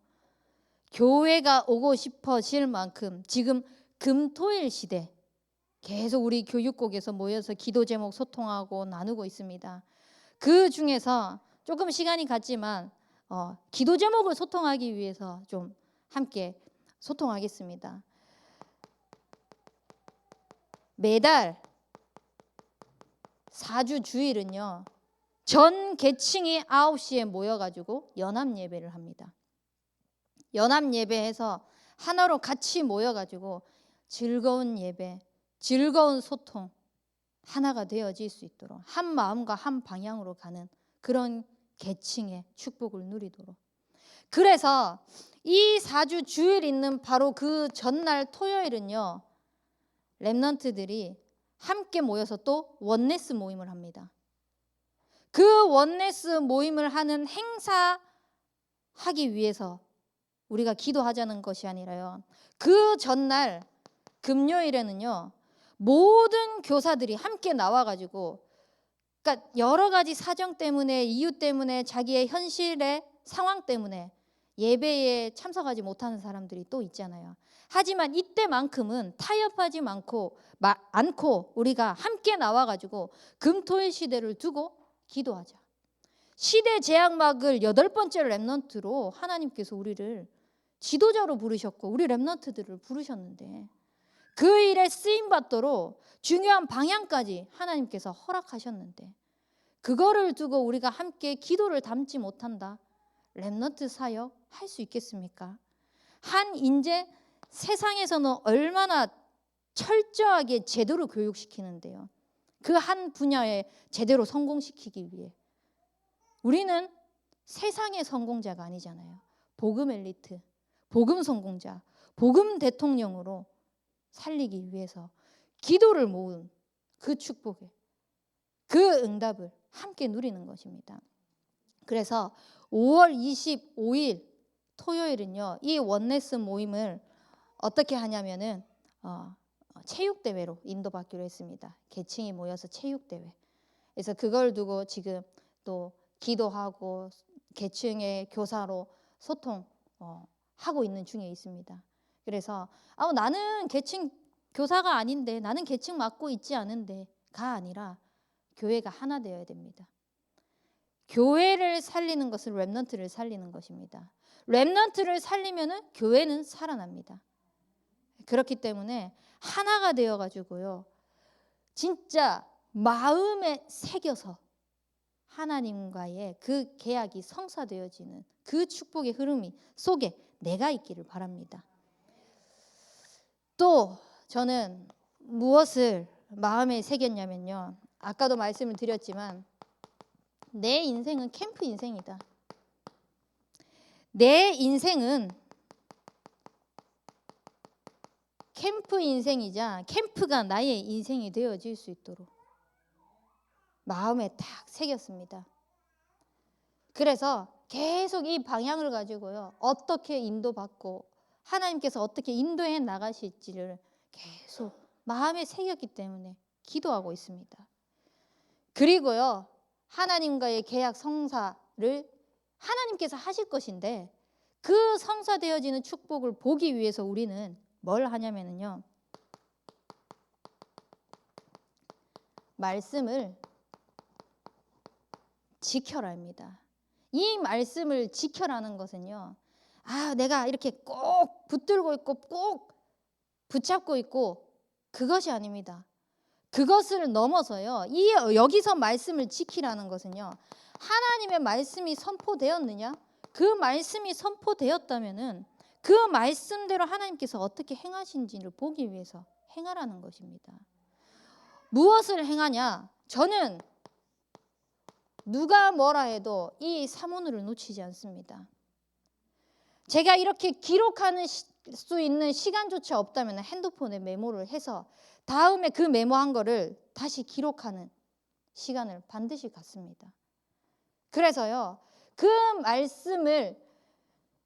교회가 오고 싶어질 만큼 지금 금토일 시대 계속 우리 교육국에서 모여서 기도 제목 소통하고 나누고 있습니다. 그 중에서 조금 시간이 갔지만 기도 제목을 소통하기 위해서 좀 함께 소통하겠습니다. 매달 4주 주일은요, 전 계층이 9시에 모여가지고 연합 예배를 합니다. 연합 예배에서 하나로 같이 모여가지고 즐거운 예배, 즐거운 소통, 하나가 되어질 수 있도록 한 마음과 한 방향으로 가는 그런 계층의 축복을 누리도록. 그래서 이 4주 주일 있는 바로 그 전날 토요일은요, 렘넌트들이 함께 모여서 또 원네스 모임을 합니다. 그 원네스 모임을 하는 행사하기 위해서 우리가 기도하자는 것이 아니라요, 그 전날 금요일에는요 모든 교사들이 함께 나와가지고, 그러니까 여러 가지 사정 때문에, 이유 때문에, 자기의 현실의 상황 때문에 예배에 참석하지 못하는 사람들이 또 있잖아요. 하지만 이때만큼은 타협하지 않고 우리가 함께 나와가지고 금토일 시대를 두고 기도하자. 시대 제약막을 8번째 렘넌트로 하나님께서 우리를 지도자로 부르셨고 우리 렘넌트들을 부르셨는데, 그 일에 쓰임받도록 중요한 방향까지 하나님께서 허락하셨는데, 그거를 두고 우리가 함께 기도를 담지 못한다. 렘넌트 사역 할 수 있겠습니까? 한 인재, 세상에서는 얼마나 철저하게 제대로 교육시키는데요. 그 한 분야에 제대로 성공시키기 위해 우리는 세상의 성공자가 아니잖아요. 복음 엘리트, 복음 성공자, 복음 대통령으로 살리기 위해서 기도를 모은 그 축복에, 그 응답을 함께 누리는 것입니다. 그래서 5월 25일 토요일은요, 이 원네스 모임을 어떻게 하냐면은 체육대회로 인도받기로 했습니다. 계층이 모여서 체육대회. 그래서 그걸 두고 지금 또 기도하고 계층의 교사로 소통하고 있는 중에 있습니다. 그래서 나는 계층 교사가 아닌데, 나는 계층 맡고 있지 않은데가 아니라 교회가 하나 되어야 됩니다. 교회를 살리는 것은 렘넌트를 살리는 것입니다. 렘넌트를 살리면은 교회는 살아납니다. 그렇기 때문에 하나가 되어 가지고요, 진짜 마음에 새겨서 하나님과의 그 계약이 성사되어지는 그 축복의 흐름이 속에 내가 있기를 바랍니다. 또 저는 무엇을 마음에 새겼냐면요, 아까도 말씀을 드렸지만 내 인생은 캠프 인생이다. 내 인생은 캠프 인생이자 캠프가 나의 인생이 되어질 수 있도록 마음에 딱 새겼습니다. 그래서 계속 이 방향을 가지고요, 어떻게 인도받고 하나님께서 어떻게 인도해 나가실지를 계속 마음에 새겼기 때문에 기도하고 있습니다. 그리고요, 하나님과의 계약 성사를 하나님께서 하실 것인데, 그 성사되어지는 축복을 보기 위해서 우리는 뭘 하냐면요, 말씀을 지켜라입니다. 이 말씀을 지켜라는 것은요, 내가 이렇게 꼭 붙들고 있고 꼭 붙잡고 있고 그것이 아닙니다. 그것을 넘어서요, 여기서 말씀을 지키라는 것은요, 하나님의 말씀이 선포되었느냐, 그 말씀이 선포되었다면은 그 말씀대로 하나님께서 어떻게 행하신지를 보기 위해서 행하라는 것입니다. 무엇을 행하냐? 저는 누가 뭐라 해도 이 사모늘을 놓치지 않습니다. 제가 이렇게 기록하는 수 있는 시간조차 없다면 핸드폰에 메모를 해서 다음에 그 메모한 거를 다시 기록하는 시간을 반드시 갖습니다. 그래서요, 그 말씀을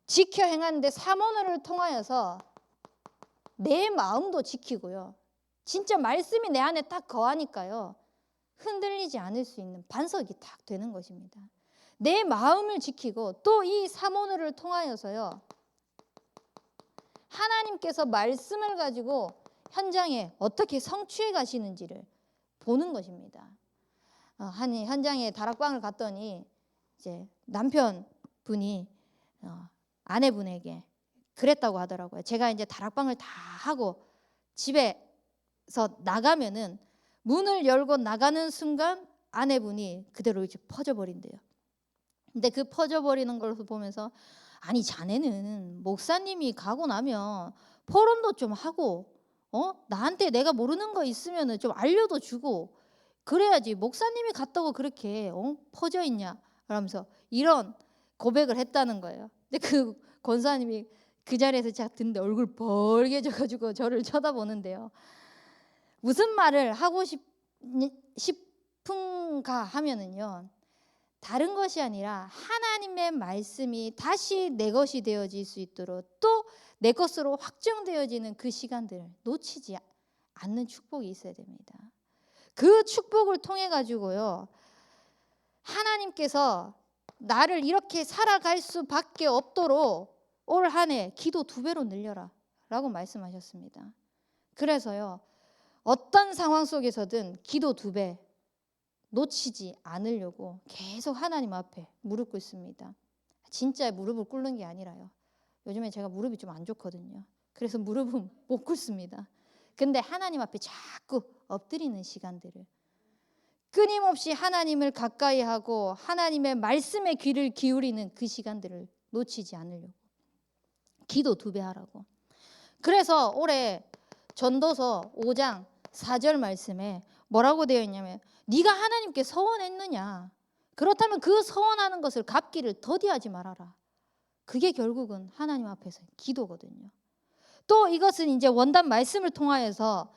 지켜 행하는데 사모늘을 통하여서 내 마음도 지키고요, 진짜 말씀이 내 안에 딱 거하니까요, 흔들리지 않을 수 있는 반석이 딱 되는 것입니다. 내 마음을 지키고 또 이 사모늘을 통하여서요, 하나님께서 말씀을 가지고 현장에 어떻게 성취해 가시는지를 보는 것입니다. 한 현장에 다락방을 갔더니 이제 남편분이 아내분에게 그랬다고 하더라고요. 제가 이제 다락방을 다 하고 집에서 나가면은 문을 열고 나가는 순간 아내분이 그대로 이제 퍼져버린대요. 근데 그 퍼져버리는 걸 보면서, 아니 자네는 목사님이 가고 나면 포럼도 좀 하고 나한테 내가 모르는 거 있으면 좀 알려도 주고 그래야지 목사님이 갔다고 그렇게 퍼져 있냐 그러면서 이런 고백을 했다는 거예요. 근데 그 권사님이 그 자리에서 제가 듣는데 얼굴 벌개져가지고 저를 쳐다보는데요, 무슨 말을 하고 싶은가 하면은요, 다른 것이 아니라 하나님의 말씀이 다시 내 것이 되어질 수 있도록 또 내 것으로 확정되어지는 그 시간들을 놓치지 않는 축복이 있어야 됩니다. 그 축복을 통해 가지고요, 하나님께서 나를 이렇게 살아갈 수밖에 없도록 올 한 해 기도 2배로 늘려라 라고 말씀하셨습니다. 그래서요, 어떤 상황 속에서든 기도 2배 놓치지 않으려고 계속 하나님 앞에 무릎 꿇습니다. 진짜 무릎을 꿇는 게 아니라요, 요즘에 제가 무릎이 좀 안 좋거든요. 그래서 무릎은 못 꿇습니다. 근데 하나님 앞에 자꾸 엎드리는 시간들을, 끊임없이 하나님을 가까이 하고 하나님의 말씀에 귀를 기울이는 그 시간들을 놓치지 않으려고 기도 2배 하라고. 그래서 올해 전도서 5장 4절 말씀에 뭐라고 되어 있냐면, 네가 하나님께 서원했느냐? 그렇다면 그 서원하는 것을 갚기를 더디하지 말아라. 그게 결국은 하나님 앞에서 기도거든요. 또 이것은 이제 원단 말씀을 통하여서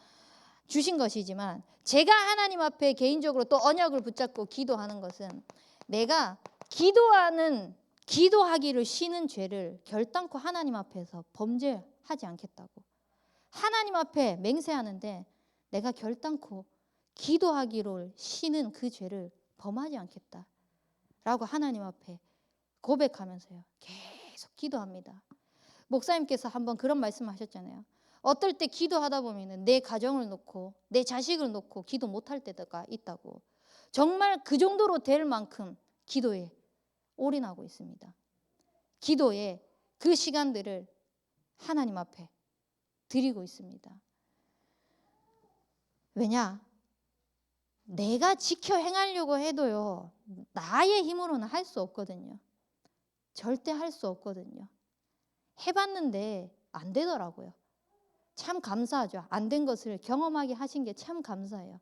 주신 것이지만, 제가 하나님 앞에 개인적으로 또 언약을 붙잡고 기도하는 것은, 내가 기도하기를 쉬는 죄를 결단코 하나님 앞에서 범죄하지 않겠다고. 하나님 앞에 맹세하는데 내가 결단코 기도하기를 쉬는 그 죄를 범하지 않겠다라고 하나님 앞에 고백하면서요, 계속 기도합니다. 목사님께서 한번 그런 말씀하셨잖아요. 어떨 때 기도하다 보면 내 가정을 놓고 내 자식을 놓고 기도 못할 때가 있다고. 정말 그 정도로 될 만큼 기도에 올인하고 있습니다. 기도에 그 시간들을 하나님 앞에 드리고 있습니다. 왜냐? 내가 지켜 행하려고 해도요, 나의 힘으로는 할 수 없거든요. 절대 할 수 없거든요. 해봤는데 안 되더라고요. 참 감사하죠. 안 된 것을 경험하게 하신 게 참 감사해요.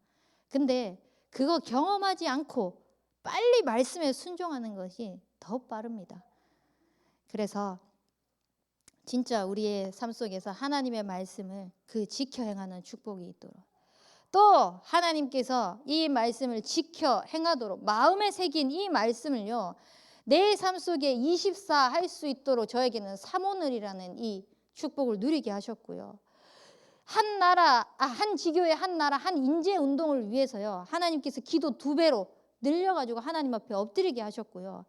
근데 그거 경험하지 않고 빨리 말씀에 순종하는 것이 더 빠릅니다. 그래서 진짜 우리의 삶 속에서 하나님의 말씀을 그 지켜 행하는 축복이 있도록, 또 하나님께서 이 말씀을 지켜 행하도록 마음에 새긴 이 말씀을요, 내 삶 속에 24 할 수 있도록 저에게는 사모늘이라는 이 축복을 누리게 하셨고요. 한 나라, 한 지교의 한 나라, 한 인재 운동을 위해서요, 하나님께서 기도 2배로 늘려가지고 하나님 앞에 엎드리게 하셨고요.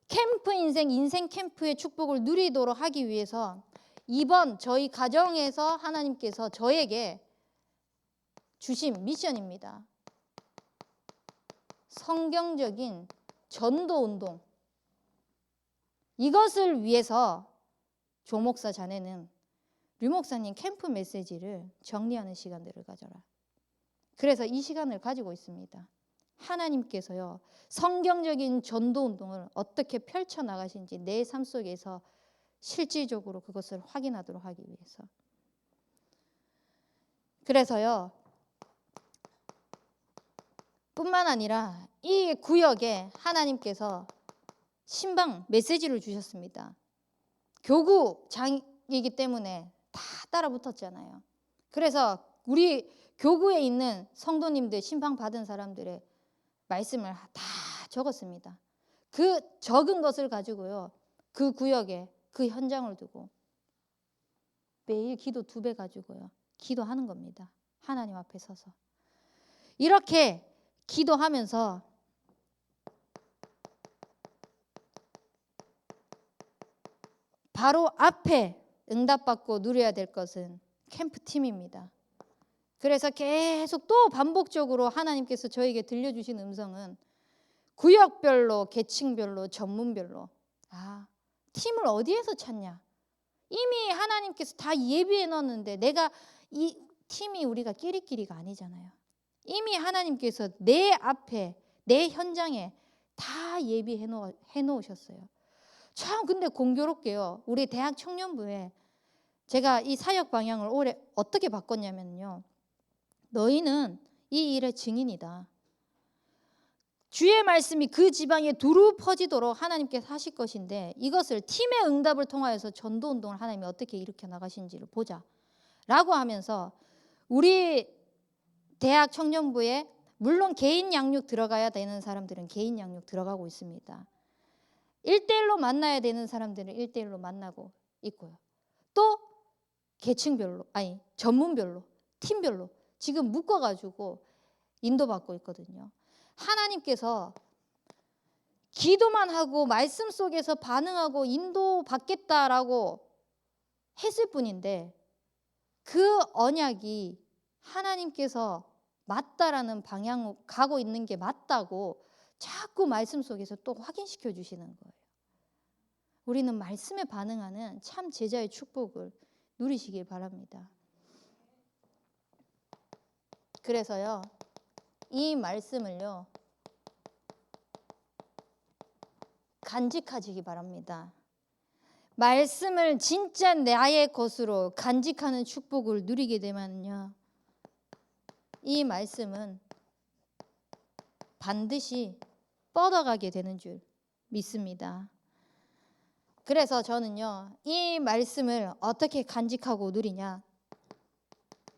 캠프 인생 캠프의 축복을 누리도록 하기 위해서 이번 저희 가정에서 하나님께서 저에게 주신 미션입니다. 성경적인 전도 운동. 이것을 위해서 조 목사 자네는 류 목사님 캠프 메시지를 정리하는 시간들을 가져라. 그래서 이 시간을 가지고 있습니다. 하나님께서요, 성경적인 전도 운동을 어떻게 펼쳐나가신지 내 삶 속에서 실질적으로 그것을 확인하도록 하기 위해서. 그래서요, 뿐만 아니라 이 구역에 하나님께서 신방 메시지를 주셨습니다. 교구장이기 때문에 다 따라 붙었잖아요. 그래서 우리 교구에 있는 성도님들, 신방 받은 사람들의 말씀을 다 적었습니다. 그 적은 것을 가지고요, 그 구역에 그 현장을 두고 매일 기도 2배 가지고요, 기도하는 겁니다. 하나님 앞에 서서 이렇게 기도하면서 바로 앞에 응답받고 누려야 될 것은 캠프팀입니다. 그래서 계속 또 반복적으로 하나님께서 저에게 들려주신 음성은 구역별로, 계층별로, 전문별로, 팀을 어디에서 찾냐? 이미 하나님께서 다 예비해 놓았는데 내가 이 팀이 우리가 끼리끼리가 아니잖아요. 이미 하나님께서 내 앞에, 내 현장에 다 예비해 놓으셨어요. 참 근데 공교롭게요, 우리 대학 청년부에 제가 이 사역 방향을 올해 어떻게 바꿨냐면요, 너희는 이 일의 증인이다. 주의 말씀이 그 지방에 두루 퍼지도록 하나님께서 하실 것인데, 이것을 팀의 응답을 통하여서 전도운동을 하나님이 어떻게 일으켜 나가시는지를 보자 라고 하면서 우리 대학 청년부에 물론 개인 양육 들어가야 되는 사람들은 개인 양육 들어가고 있습니다. 1대1로 만나야 되는 사람들은 1대1로 만나고 있고요. 또 계층별로, 아니 전문별로, 팀별로 지금 묶어가지고 인도받고 있거든요. 하나님께서 기도만 하고 말씀 속에서 반응하고 인도받겠다라고 했을 뿐인데 그 언약이 하나님께서 맞다라는 방향으로 가고 있는 게 맞다고 자꾸 말씀 속에서 또 확인시켜 주시는 거예요. 우리는 말씀에 반응하는 참 제자의 축복을 누리시길 바랍니다. 그래서요, 이 말씀을요, 간직하시기 바랍니다. 말씀을 진짜 나의 것으로 간직하는 축복을 누리게 되면요, 이 말씀은 반드시 뻗어가게 되는 줄 믿습니다. 그래서 저는요, 이 말씀을 어떻게 간직하고 누리냐,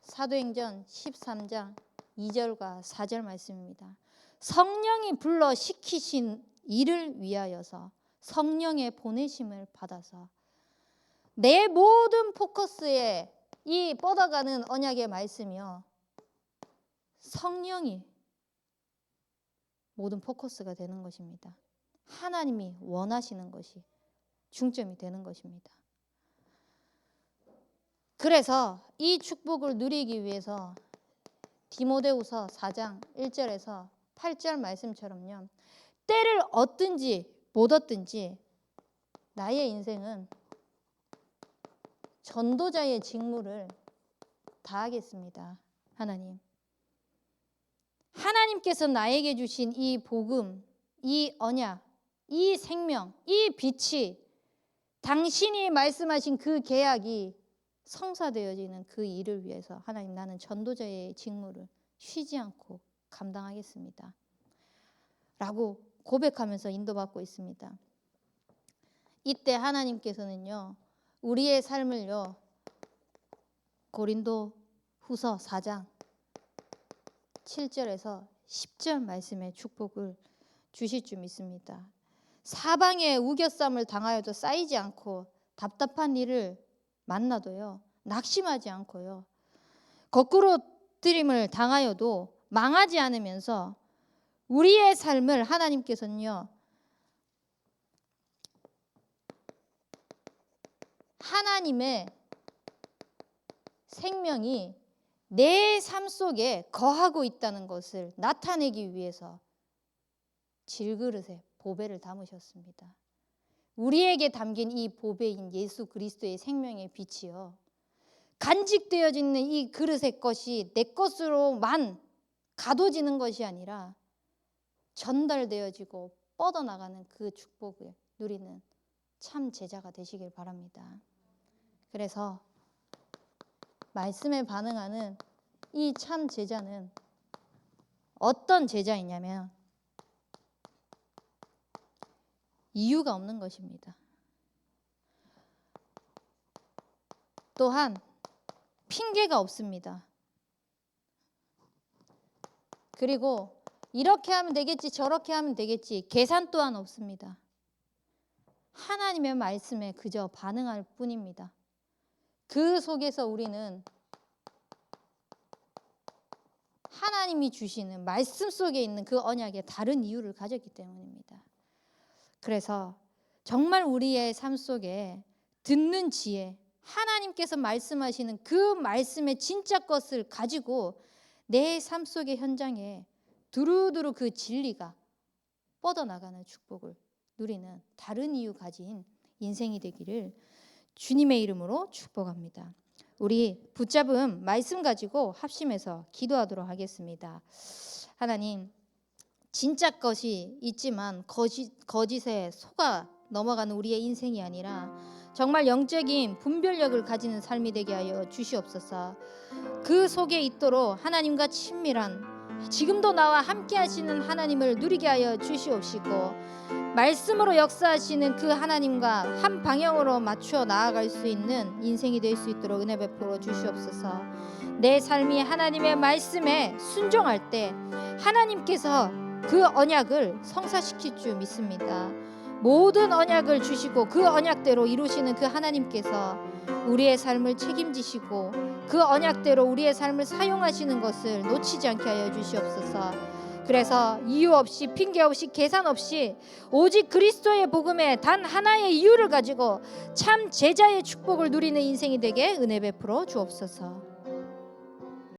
사도행전 13장 2절과 4절 말씀입니다. 성령이 불러 시키신 일을 위하여서 성령의 보내심을 받아서 내 모든 포커스에 이 뻗어가는 언약의 말씀이요, 성령이 모든 포커스가 되는 것입니다. 하나님이 원하시는 것이 중점이 되는 것입니다. 그래서 이 축복을 누리기 위해서 디모데후서 4장 1절에서 8절 말씀처럼요, 때를 얻든지 못 얻든지 나의 인생은 전도자의 직무를 다하겠습니다. 하나님께서 나에게 주신 이 복음, 이 언약, 이 생명, 이 빛이 당신이 말씀하신 그 계약이 성사되어지는 그 일을 위해서 하나님, 나는 전도자의 직무를 쉬지 않고 감당하겠습니다 라고 고백하면서 인도받고 있습니다. 이때 하나님께서는요, 우리의 삶을요, 고린도 후서 4장 7절에서 10절 말씀의 축복을 주실 줄 믿습니다. 사방에 우겨쌈을 당하여도 쌓이지 않고 답답한 일을 만나도요, 낙심하지 않고요, 거꾸로 들임을 당하여도 망하지 않으면서 우리의 삶을 하나님께서는요, 하나님의 생명이 내 삶 속에 거하고 있다는 것을 나타내기 위해서 질그릇에 보배를 담으셨습니다. 우리에게 담긴 이 보배인 예수 그리스도의 생명의 빛이요, 간직되어지는 이 그릇의 것이 내 것으로만 가둬지는 것이 아니라 전달되어지고 뻗어나가는 그 축복을 누리는 참 제자가 되시길 바랍니다. 그래서 말씀에 반응하는 이 참 제자는 어떤 제자이냐면 이유가 없는 것입니다. 또한 핑계가 없습니다. 그리고 이렇게 하면 되겠지, 저렇게 하면 되겠지, 계산 또한 없습니다. 하나님의 말씀에 그저 반응할 뿐입니다. 그 속에서 우리는 하나님이 주시는 말씀 속에 있는 그 언약에 다른 이유를 가졌기 때문입니다. 그래서 정말 우리의 삶 속에 듣는 지혜, 하나님께서 말씀하시는 그 말씀의 진짜 것을 가지고 내 삶 속의 현장에 두루두루 그 진리가 뻗어나가는 축복을 누리는 다른 이유 가진 인생이 되기를 주님의 이름으로 축복합니다. 우리 붙잡은 말씀 가지고 합심해서 기도하도록 하겠습니다. 하나님, 진짜 것이 있지만 거짓에 속아 넘어가는 우리의 인생이 아니라 정말 영적인 분별력을 가지는 삶이 되게 하여 주시옵소서. 그 속에 있도록 하나님과 친밀한, 지금도 나와 함께 하시는 하나님을 누리게 하여 주시옵시고, 말씀으로 역사하시는 그 하나님과 한 방향으로 맞추어 나아갈 수 있는 인생이 될 수 있도록 은혜 베풀어 주시옵소서. 내 삶이 하나님의 말씀에 순종할 때 하나님께서 그 언약을 성사시킬 줄 믿습니다. 모든 언약을 주시고 그 언약대로 이루시는 그 하나님께서 우리의 삶을 책임지시고 그 언약대로 우리의 삶을 사용하시는 것을 놓치지 않게 하여 주시옵소서. 그래서 이유 없이, 핑계 없이, 계산 없이 오직 그리스도의 복음에 단 하나의 이유를 가지고 참 제자의 축복을 누리는 인생이 되게 은혜 베풀어 주옵소서.